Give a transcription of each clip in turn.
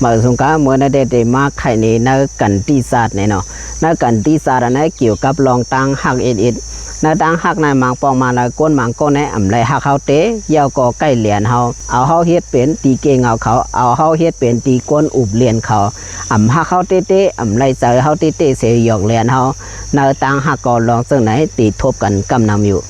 มาสงการเมื่อนั้นได้มาไข่ในนักกันตีศาสตร์เนี่ยเนาะนักกันตีศาสตร์นั้นเกี่ยวกับลองตังหักเอ็ดนักตังหักนายมังปองมาละก้นมังก้นในอ่ำไรหักเขาเตะยาวก็ใกล้เหรียญเขาเอาเขาเฮ็ดเป็นตีเก่งเขาเอาเขาเฮ็ดเป็นตีก้นอุบเหรียญเขาอ่ำหักเขาเตะอ่ำไรเจอเขาเตะเสียหยอกเหรียญเขานักตังหักก็ลองซึ่งไหนตีทบกันกำนำอยู่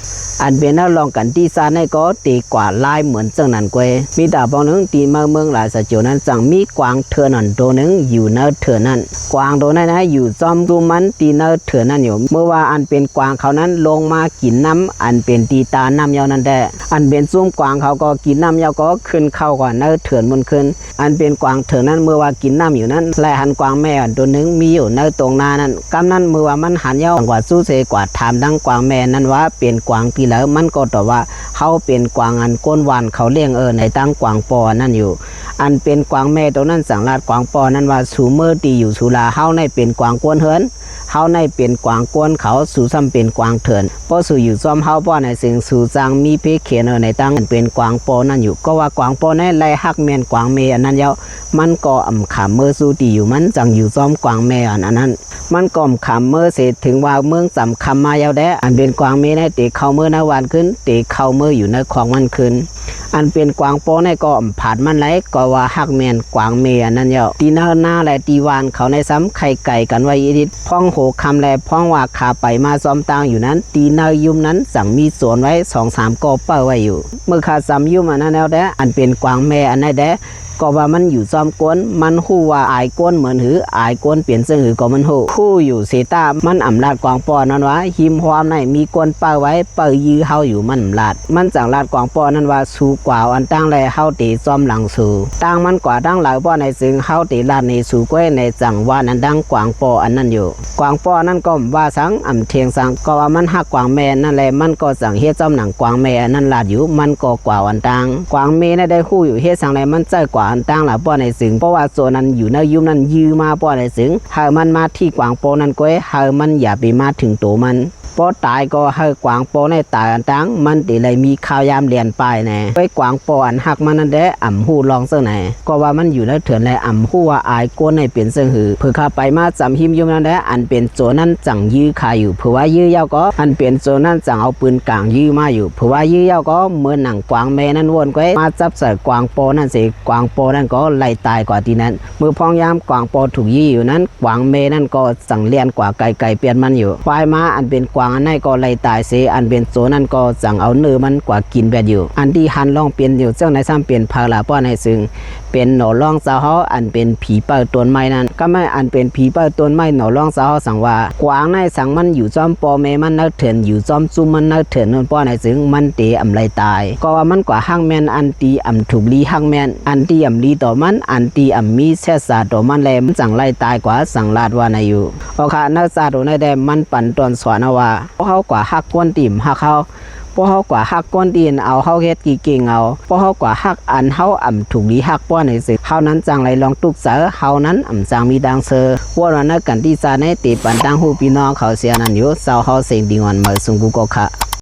อันเป็นนักลองกันตีศาสตร์ในก็ตีกว่าลายเหมือนซึ่งนั้นกวยมีดาบองนึงตีเมืองหลายสจนั้นจังมีกวางเถื่อนนั่นตัวนึงอยู่เนื้อเถื่อนนั่นกวางตัวนั้นอยู่ซ้อมดูมันตีเนื้อเถื่อนนั่นอยู่เมื่อว่าอันเป็นกวางเขานั้นลงมากินน้ำอันเป็นตีตาน้ำยาวนั่นแหละอันเป็นซุ้มกวางเขาก็กินน้ำยาวก็ขึ้นเข้ากว่าเนื้อเถื่อนมันขึ้นอันเป็นกวางเถื่อนนั้นเมื่อว่ากินน้ำอยู่นั้นและหันกวางแม่ตัวนึงมีอยู่เนื้อตรงหน้านั้นกำนั้นเมื่อว่ามันหันยาวกว่าสู้เสกว่าถามดังกวางแม่นั้นว่าเป็นกวางที่แล้วมันก็ตอบว่าเขาเป็นกวางอันก้นวานเขาเลี้ยงในตั้งกวางปอนั่นอยู่อันเป็นกวางแม่ตัวนั้นสั่งลาดกวางปอนั้นว่าสูเมื่อตีอยู่สุลาเฮาในเป็นกวางก้นเฮินเฮาในเป็นกวางก้นเขาสู่ซ้ำเป็นกวางเถื่อนเพราะสู่อยู่ซ้อมเฮาป้อในสิ่งสู่จางมีเพเขียนในตั้งเป็นกวางปอนั่นอยู่ก็ว่ากวางปอในไล่ฮักเมียนกวางเมอันนั้นเยามันก็อ่ำขามเมื่อสู่ตีอยู่มันจังอยู่ซ้อมกวางแม่อันนั้นมันก่อมขามเมื่อเสร็จถึงว่าเมืองสำคำมายาวแดอันเป็นกวางเมในตีเข้าเมื่อนาวันขึ้นตีเข้าเมื่ออยู่ในของมันขึ้นอันเป็นกวางโป้ในก็ผ่านมันไหลก็ว่าฮักเมียนกวางเมียนั่นเยาตีหน้าและตีวานเขาในซ้ำไข่ไก่กันไว้อีดิดพ้องโหคำแลพ้องว่าขาไปมาซ้อมตางอยู่นั้นตีเนยยุ่มนั้นสั่งมีสวนไว้2-3กอเป้าไว้อยู่เมื่อขาซ้ำยุ่มอันนั้นแล้วแดอันเป็นกวางแม่อันนั้นแดก็ว่ามันอยู่ซ้อมก้นมันหู้ว่าอายก้นเหมือนหืออายก้นเปลี่ยนเสื้อหือก็มันหู้คู่อยู่เสตามันอ่ำลาดกวางปอนั่นว่าหิมความในมีก้นเป้าไว้เปิดยื้อเฮาอยู่มันลาดมันจังลาดกวางปอนั่นว่าสูกว่าอันตั้งแลเฮาตีซ้อมหลังสูตั้งมันกว่าตั้งหลายป้อในซึ่งเฮาตีลาดในสูก้วยในจังว่านั้นดังกวางปออันนั้นอยู่กวางปอนั่นก็ว่าสังอ่ำเทียงสังก็ว่ามันหักกวางแม่นั่นแหละมันก็จังเฮ็ดจอมหนังกวางแม่นั่นลาดอยู่มันก็กว่าอันตั้งกวางเมน่ได้คู่อยู่เฮ็ดสังแลมันเจ้ากว่าอันตั้งหลายป้อในซึ่งเพราะว่าโซนั้นอยู่ในยุมนั้นยื้อมาป้อในซึ่งหากมันมาที่กวางโปนั้นก็หากมันอย่าไปมาถึงตัวมันพอตายก็ให้กวางโปในตายอันตั้งมันตีเลยมีข้าวยามเรียนไปแน่ไปกวางโปอันหักมันนั่นแหละอ่ำหูลองเสื้อไหนก็ว่ามันอยู่ในเถื่อนเลยอ่ำหูว่าอายก้นในเปลี่ยนเสื้อหือเพื่อข้าไปมาจำหิมยุมนั่นแหละอันเป็นโจนั้นจังยื้อคาอยู่เพื่อว่ายื้อยาวก็อันเป็นโจนั้นจังเอาปืนกลางยื้อมาอยู่เพื่อว่ายื้อยาวก็เมื่อหนังกวางแม่นั้นวนก็มาจับใส่กวางโปนั่นสิกวางโปนั่นก็ไล่ตายกว่าที่นั้นเมื่อพองยามกวางโปถูกยื้ออยู่นั้นกวางแม่นั่นก็จังเลียนกว่าไก่เปลี่ยนมันอยู่ควายมาอันเป็นกวางอันไหนก็ไล่ตายเสียอันเป็นโซนั่นก็สั่งเอาเนื้อมันกว่ากินแบบอยู่อันที่หันล่องเปลี่ยนอยู่เจ้าในซ้ำเปลี่ยนพาลาป้อนในซึ่งเป็นหนอล่องสาวเฮาอันเป็นผีเปิดต้นไม้นั้นก็ไม่อันเป็นผีเปิดต้นไม้หนอล่องสาวเฮาสั่งว่ากวางในสั่งมันอยู่จอมปอเมมันนักเถื่อนอยู่จอมซุ่มมันนักเถื่อนนั่นป้อนในซึ่งมันเตะอำไลตายก็ว่ามันกว่าห้างแมนอันตีอำถูกลีห้างแมนอันตีอำลีต่อมันอันตีอำมีเสษาต่อมันแลมันสั่งไล่ตายกว่าสั่งลาดว่าในอยู่โอเคนักซาโดในแดมันปั่นตอนสอนว่าเขากว่าฮักก้นติ่มฮักเขาพอเขากว่าฮักก้นตีนเอาเขาเฮ็ดกี่เก่งเอาพอเขากว่าฮักอันเขาอ่ำถูกลีฮักป้อนในสิเขานั้นจังไรลองตุกเสือเขานั้นอ่ำจังมีดังเซอร์ว่าวันนั้นกันที่ซาในตีปันตั้งหูพี่น้องเขาเสียนั่นอยู่เศร้าเขาเสียงดีงอนมาสุงกุกค่ะ